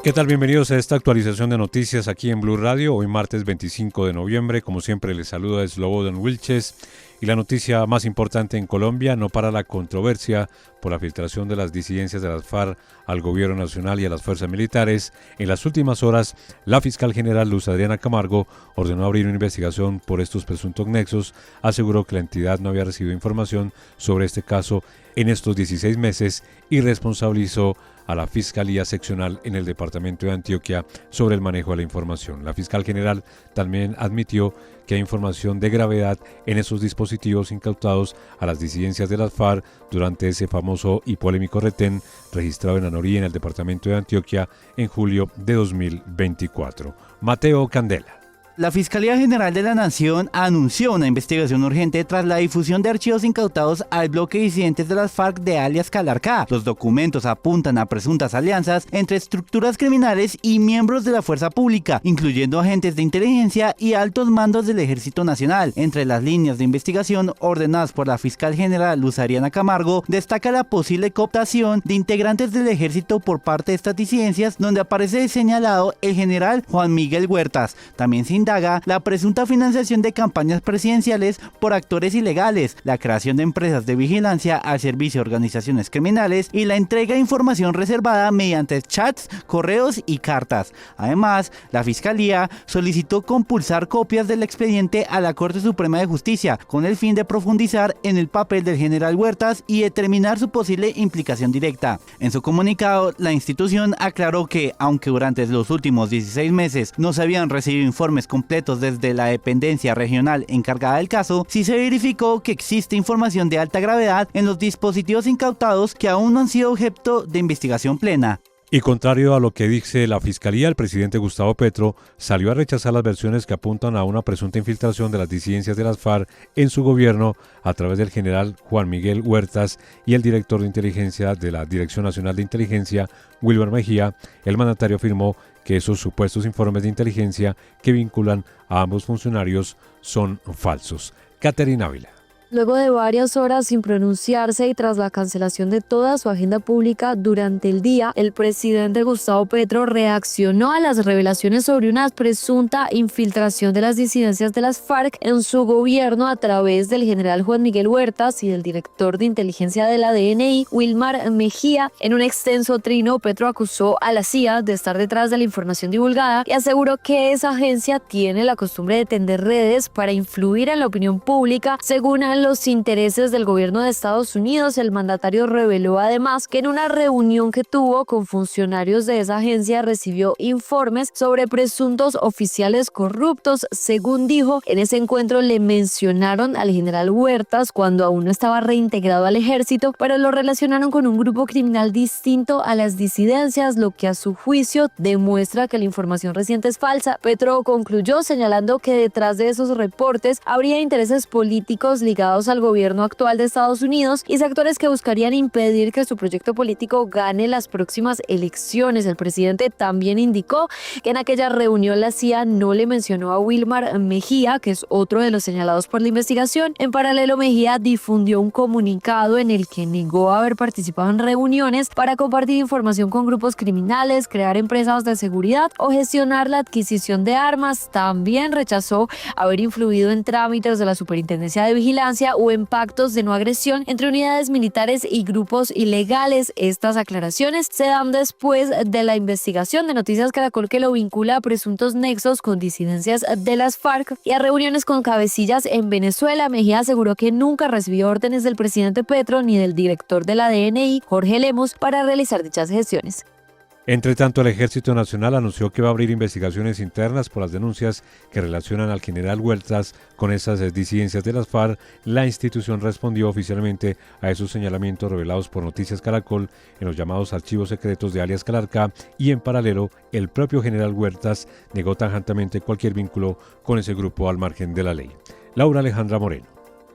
¿Qué tal? Bienvenidos a esta actualización de noticias aquí en Blue Radio. Hoy martes 25 de noviembre, como siempre les saluda Slobodan Wilches. Y la noticia más importante en Colombia: no para la controversia por la filtración de las disidencias de las FARC al gobierno nacional y a las fuerzas militares. En las últimas horas, la fiscal general Luz Adriana Camargo ordenó abrir una investigación por estos presuntos nexos. Aseguró que la entidad no había recibido información sobre este caso en estos 16 meses y responsabilizó a la Fiscalía Seccional en el departamento de Antioquia sobre el manejo de la información. La fiscal general también admitió que hay información de gravedad en esos dispositivos incautados a las disidencias de las FARC durante ese famoso y polémico retén registrado en Anorí, en el departamento de Antioquia, en julio de 2024. Mateo Candela. La Fiscalía General de la Nación anunció una investigación urgente tras la difusión de archivos incautados al bloque de disidentes de las FARC de alias Calarcá. Los documentos apuntan a presuntas alianzas entre estructuras criminales y miembros de la fuerza pública, incluyendo agentes de inteligencia y altos mandos del Ejército Nacional. Entre las líneas de investigación ordenadas por la fiscal general Luz Adriana Camargo, destaca la posible cooptación de integrantes del Ejército por parte de estas disidencias, donde aparece señalado el general Juan Miguel Huertas. También se indaga la presunta financiación de campañas presidenciales por actores ilegales, la creación de empresas de vigilancia al servicio de organizaciones criminales y la entrega de información reservada mediante chats, correos y cartas. Además, la Fiscalía solicitó compulsar copias del expediente a la Corte Suprema de Justicia con el fin de profundizar en el papel del general Huertas y determinar su posible implicación directa. En su comunicado, la institución aclaró que, aunque durante los últimos 16 meses no se habían recibido informes completos desde la dependencia regional encargada del caso, sí se verificó que existe información de alta gravedad en los dispositivos incautados que aún no han sido objeto de investigación plena. Y contrario a lo que dice la Fiscalía, el presidente Gustavo Petro salió a rechazar las versiones que apuntan a una presunta infiltración de las disidencias de las FARC en su gobierno a través del general Juan Miguel Huertas y el director de inteligencia de la Dirección Nacional de Inteligencia, Wilmar Mejía. El mandatario afirmó que esos supuestos informes de inteligencia que vinculan a ambos funcionarios son falsos. Caterina Ávila. Luego de varias horas sin pronunciarse y tras la cancelación de toda su agenda pública durante el día, el presidente Gustavo Petro reaccionó a las revelaciones sobre una presunta infiltración de las disidencias de las FARC en su gobierno a través del general Juan Miguel Huertas y del director de inteligencia de la DNI, Wilmar Mejía. En un extenso trino, Petro acusó a la CIA de estar detrás de la información divulgada y aseguró que esa agencia tiene la costumbre de tender redes para influir en la opinión pública según los intereses del gobierno de Estados Unidos. El mandatario reveló además que en una reunión que tuvo con funcionarios de esa agencia recibió informes sobre presuntos oficiales corruptos. Según dijo, en ese encuentro le mencionaron al general Huertas cuando aún no estaba reintegrado al ejército, pero lo relacionaron con un grupo criminal distinto a las disidencias, lo que a su juicio demuestra que la información reciente es falsa. Petro concluyó señalando que detrás de esos reportes habría intereses políticos ligados al gobierno actual de Estados Unidos y sectores que buscarían impedir que su proyecto político gane las próximas elecciones. El presidente también indicó que en aquella reunión la CIA no le mencionó a Wilmar Mejía, que es otro de los señalados por la investigación. En paralelo, Mejía difundió un comunicado en el que negó haber participado en reuniones para compartir información con grupos criminales, crear empresas de seguridad o gestionar la adquisición de armas. También rechazó haber influido en trámites de la Superintendencia de Vigilancia o en pactos de no agresión entre unidades militares y grupos ilegales. Estas aclaraciones se dan después de la investigación de Noticias Caracol, que lo vincula a presuntos nexos con disidencias de las FARC y a reuniones con cabecillas en Venezuela. Mejía aseguró que nunca recibió órdenes del presidente Petro ni del director de la DNI, Jorge Lemos, para realizar dichas gestiones. Entre tanto, el Ejército Nacional anunció que va a abrir investigaciones internas por las denuncias que relacionan al general Huertas con esas disidencias de las FARC. La institución respondió oficialmente a esos señalamientos revelados por Noticias Caracol en los llamados archivos secretos de alias Calarcá, y en paralelo, el propio general Huertas negó tajantemente cualquier vínculo con ese grupo al margen de la ley. Laura Alejandra Moreno.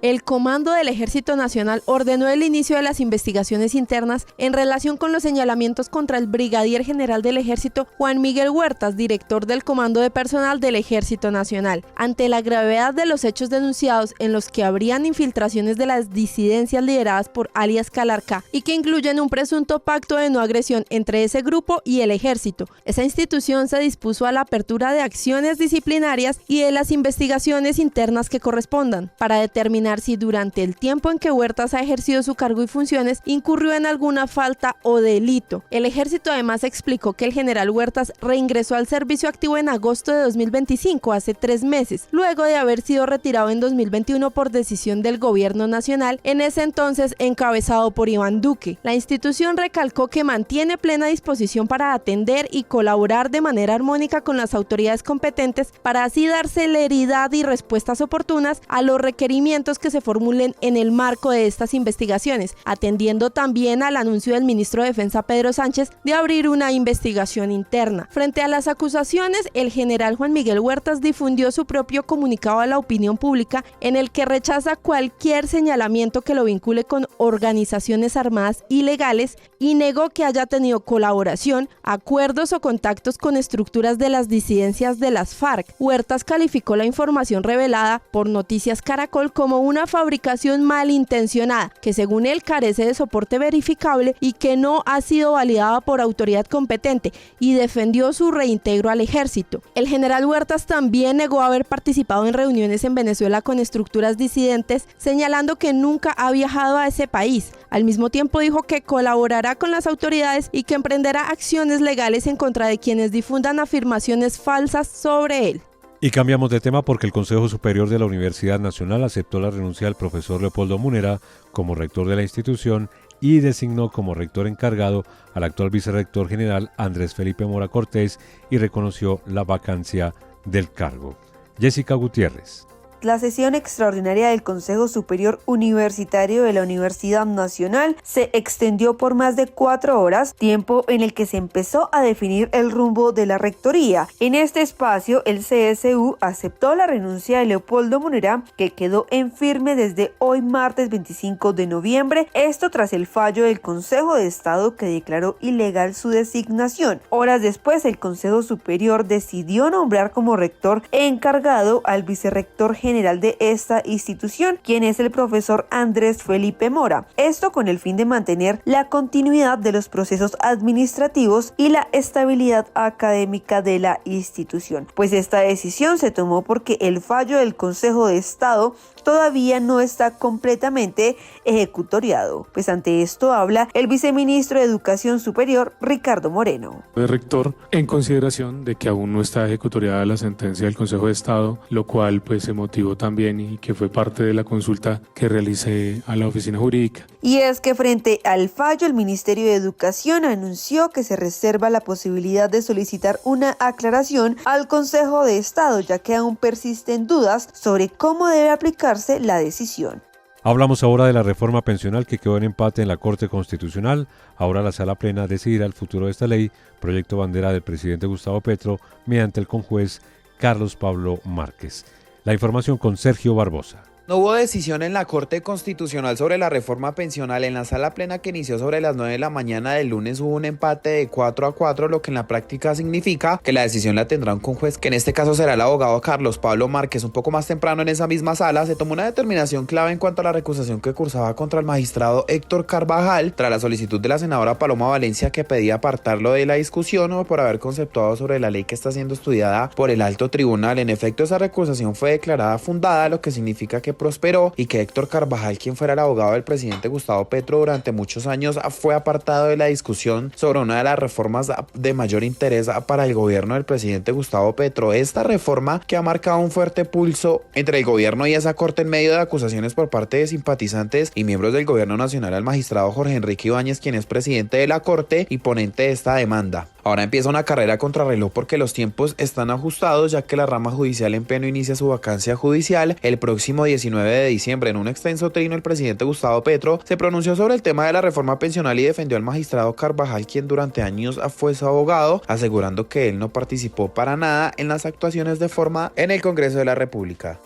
El Comando del Ejército Nacional ordenó el inicio de las investigaciones internas en relación con los señalamientos contra el brigadier general del Ejército Juan Miguel Huertas, director del Comando de Personal del Ejército Nacional. Ante la gravedad de los hechos denunciados en los que habrían infiltraciones de las disidencias lideradas por alias Calarcá y que incluyen un presunto pacto de no agresión entre ese grupo y el Ejército, esa institución se dispuso a la apertura de acciones disciplinarias y de las investigaciones internas que correspondan, para determinar si durante el tiempo en que Huertas ha ejercido su cargo y funciones incurrió en alguna falta o delito. El Ejército además explicó que el general Huertas reingresó al servicio activo en agosto de 2025, hace 3 meses, luego de haber sido retirado en 2021 por decisión del gobierno nacional, en ese entonces encabezado por Iván Duque. La institución recalcó que mantiene plena disposición para atender y colaborar de manera armónica con las autoridades competentes para así dar celeridad y respuestas oportunas a los requerimientos que se formulen en el marco de estas investigaciones, atendiendo también al anuncio del ministro de Defensa Pedro Sánchez de abrir una investigación interna. Frente a las acusaciones, el general Juan Miguel Huertas difundió su propio comunicado a la opinión pública en el que rechaza cualquier señalamiento que lo vincule con organizaciones armadas ilegales y negó que haya tenido colaboración, acuerdos o contactos con estructuras de las disidencias de las FARC. Huertas calificó la información revelada por Noticias Caracol como una fabricación malintencionada, que según él carece de soporte verificable y que no ha sido validada por autoridad competente, y defendió su reintegro al ejército. El general Huertas también negó haber participado en reuniones en Venezuela con estructuras disidentes, señalando que nunca ha viajado a ese país. Al mismo tiempo dijo que colaborará con las autoridades y que emprenderá acciones legales en contra de quienes difundan afirmaciones falsas sobre él. Y cambiamos de tema porque el Consejo Superior de la Universidad Nacional aceptó la renuncia del profesor Leopoldo Munera como rector de la institución y designó como rector encargado al actual vicerrector general Andrés Felipe Mora Cortés y reconoció la vacancia del cargo. Jessica Gutiérrez. La sesión extraordinaria del Consejo Superior Universitario de la Universidad Nacional se extendió por más de 4 horas, tiempo en el que se empezó a definir el rumbo de la rectoría. En este espacio, el CSU aceptó la renuncia de Leopoldo Munera, que quedó en firme desde hoy martes 25 de noviembre, esto tras el fallo del Consejo de Estado que declaró ilegal su designación. Horas después, el Consejo Superior decidió nombrar como rector encargado al vicerrector general de esta institución, quien es el profesor Andrés Felipe Mora. Esto con el fin de mantener la continuidad de los procesos administrativos y la estabilidad académica de la institución. Pues esta decisión se tomó porque el fallo del Consejo de Estado todavía no está completamente ejecutoriado. Pues ante esto habla el viceministro de Educación Superior, Ricardo Moreno. El rector, en consideración de que aún no está ejecutoriada la sentencia del Consejo de Estado, lo cual pues se motivó también y que fue parte de la consulta que realicé a la oficina jurídica. Y es que frente al fallo, el Ministerio de Educación anunció que se reserva la posibilidad de solicitar una aclaración al Consejo de Estado, ya que aún persisten dudas sobre cómo debe aplicarse la decisión. Hablamos ahora de la reforma pensional que quedó en empate en la Corte Constitucional. Ahora la Sala Plena decidirá el futuro de esta ley, proyecto bandera del presidente Gustavo Petro, mediante el conjuez Carlos Pablo Márquez. La información con Sergio Barbosa. No hubo decisión en la Corte Constitucional sobre la reforma pensional. En la Sala Plena, que inició sobre las 9 de la mañana del lunes, hubo un empate de 4-4, lo que en la práctica significa que la decisión la tendrá un conjuez, que en este caso será el abogado Carlos Pablo Márquez. Un poco más temprano, en esa misma sala, se tomó una determinación clave en cuanto a la recusación que cursaba contra el magistrado Héctor Carvajal tras la solicitud de la senadora Paloma Valencia, que pedía apartarlo de la discusión por haber conceptuado sobre la ley que está siendo estudiada por el alto tribunal. En efecto, esa recusación fue declarada fundada, lo que significa que prosperó y que Héctor Carvajal, quien fuera el abogado del presidente Gustavo Petro durante muchos años, fue apartado de la discusión sobre una de las reformas de mayor interés para el gobierno del presidente Gustavo Petro. Esta reforma, que ha marcado un fuerte pulso entre el gobierno y esa corte en medio de acusaciones por parte de simpatizantes y miembros del gobierno nacional al magistrado Jorge Enrique Ibáñez, quien es presidente de la corte y ponente de esta demanda. Ahora empieza una carrera contrarreloj porque los tiempos están ajustados, ya que la rama judicial en pleno inicia su vacancia judicial el próximo 19 de diciembre. En un extenso trino, el presidente Gustavo Petro se pronunció sobre el tema de la reforma pensional y defendió al magistrado Carvajal, quien durante años fue su abogado, asegurando que él no participó para nada en las actuaciones de forma en el Congreso de la República.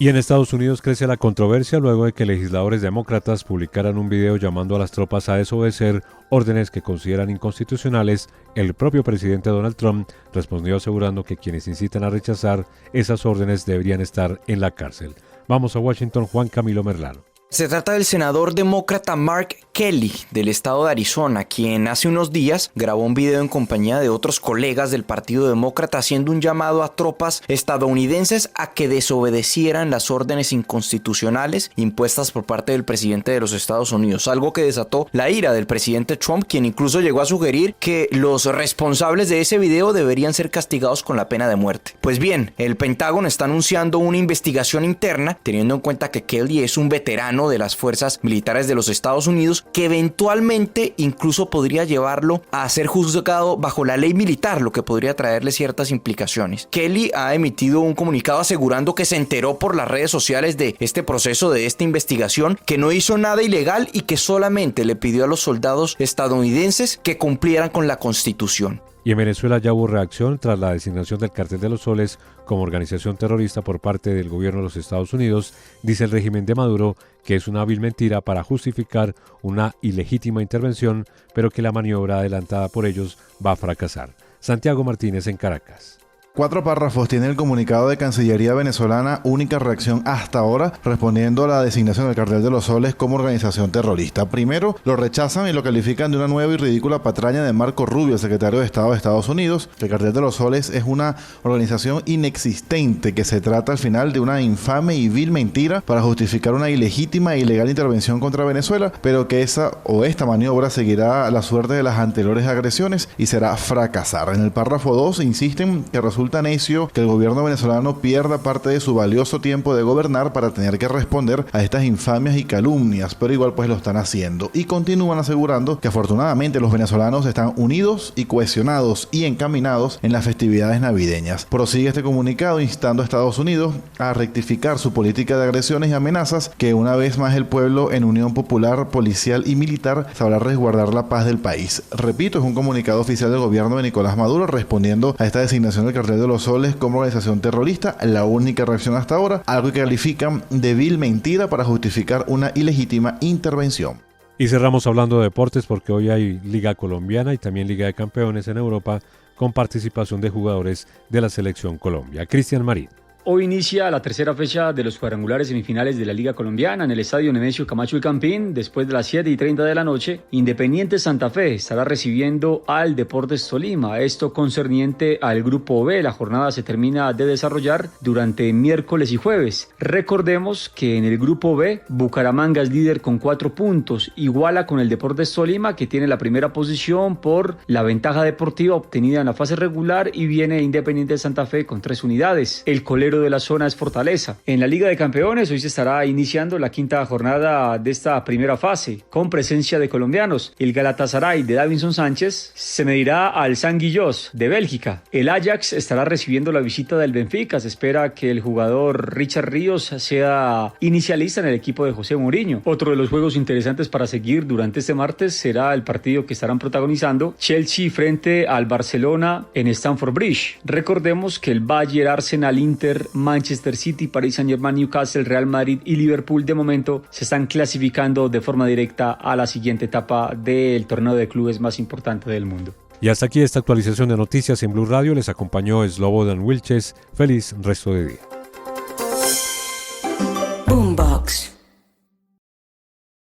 Y en Estados Unidos crece la controversia luego de que legisladores demócratas publicaran un video llamando a las tropas a desobedecer órdenes que consideran inconstitucionales. El propio presidente Donald Trump respondió asegurando que quienes incitan a rechazar esas órdenes deberían estar en la cárcel. Vamos a Washington, Juan Camilo Merlano. Se trata del senador demócrata Mark Kelly, del estado de Arizona, quien hace unos días grabó un video en compañía de otros colegas del Partido Demócrata haciendo un llamado a tropas estadounidenses a que desobedecieran las órdenes inconstitucionales impuestas por parte del presidente de los Estados Unidos, algo que desató la ira del presidente Trump, quien incluso llegó a sugerir que los responsables de ese video deberían ser castigados con la pena de muerte. Pues bien, el Pentágono está anunciando una investigación interna, teniendo en cuenta que Kelly es un veterano de las fuerzas militares de los Estados Unidos, que eventualmente incluso podría llevarlo a ser juzgado bajo la ley militar, lo que podría traerle ciertas implicaciones. Kelly ha emitido un comunicado asegurando que se enteró por las redes sociales de este proceso, de esta investigación, que no hizo nada ilegal y que solamente le pidió a los soldados estadounidenses que cumplieran con la Constitución. Y en Venezuela ya hubo reacción tras la designación del Cartel de los Soles como organización terrorista por parte del gobierno de los Estados Unidos. Dice el régimen de Maduro que es una vil mentira para justificar una ilegítima intervención, pero que la maniobra adelantada por ellos va a fracasar. Santiago Martínez en Caracas. 4 párrafos tiene el comunicado de Cancillería venezolana, única reacción hasta ahora, respondiendo a la designación del Cartel de los Soles como organización terrorista. Primero, lo rechazan y lo califican de una nueva y ridícula patraña de Marco Rubio, el secretario de Estado de Estados Unidos. El Cartel de los Soles es una organización inexistente, que se trata al final de una infame y vil mentira para justificar una ilegítima e ilegal intervención contra Venezuela, pero que esta maniobra seguirá la suerte de las anteriores agresiones y será fracasar. En el párrafo 2 insisten que resulta necio que el gobierno venezolano pierda parte de su valioso tiempo de gobernar para tener que responder a estas infamias y calumnias, pero igual pues lo están haciendo. Y continúan asegurando que afortunadamente los venezolanos están unidos y cohesionados y encaminados en las festividades navideñas. Prosigue este comunicado instando a Estados Unidos a rectificar su política de agresiones y amenazas, que una vez más el pueblo en unión popular, policial y militar sabrá resguardar la paz del país. Repito, es un comunicado oficial del gobierno de Nicolás Maduro respondiendo a esta designación del Cartel de los Soles como organización terrorista, la única reacción hasta ahora, algo que califican de vil mentira para justificar una ilegítima intervención. Y cerramos hablando de deportes porque hoy hay Liga Colombiana y también Liga de Campeones en Europa con participación de jugadores de la Selección Colombia. Cristian Marín. Hoy inicia la tercera fecha de los cuadrangulares semifinales de la Liga Colombiana en el estadio Nemesio Camacho El Campín. Después de las 7:30 de la noche, Independiente Santa Fe estará recibiendo al Deportes Tolima. Esto concerniente al Grupo B. La jornada se termina de desarrollar durante miércoles y jueves. Recordemos que en el Grupo B, Bucaramanga es líder con 4 puntos, iguala con el Deportes Tolima, que tiene la primera posición por la ventaja deportiva obtenida en la fase regular, y viene Independiente Santa Fe con 3 unidades. El colero de la zona es Fortaleza. En la Liga de Campeones hoy se estará iniciando la 5ª jornada de esta primera fase con presencia de colombianos. El Galatasaray de Davinson Sánchez se medirá al San Guillós de Bélgica. El Ajax estará recibiendo la visita del Benfica. Se espera que el jugador Richard Ríos sea inicialista en el equipo de José Mourinho. Otro de los juegos interesantes para seguir durante este martes será el partido que estarán protagonizando Chelsea frente al Barcelona en Stamford Bridge. Recordemos que el Bayern, Arsenal, Inter, Manchester City, Paris Saint-Germain, Newcastle, Real Madrid y Liverpool de momento se están clasificando de forma directa a la siguiente etapa del torneo de clubes más importante del mundo. Y hasta aquí esta actualización de noticias en Blue Radio. Les acompañó Slobodan Wilches. Feliz resto de día.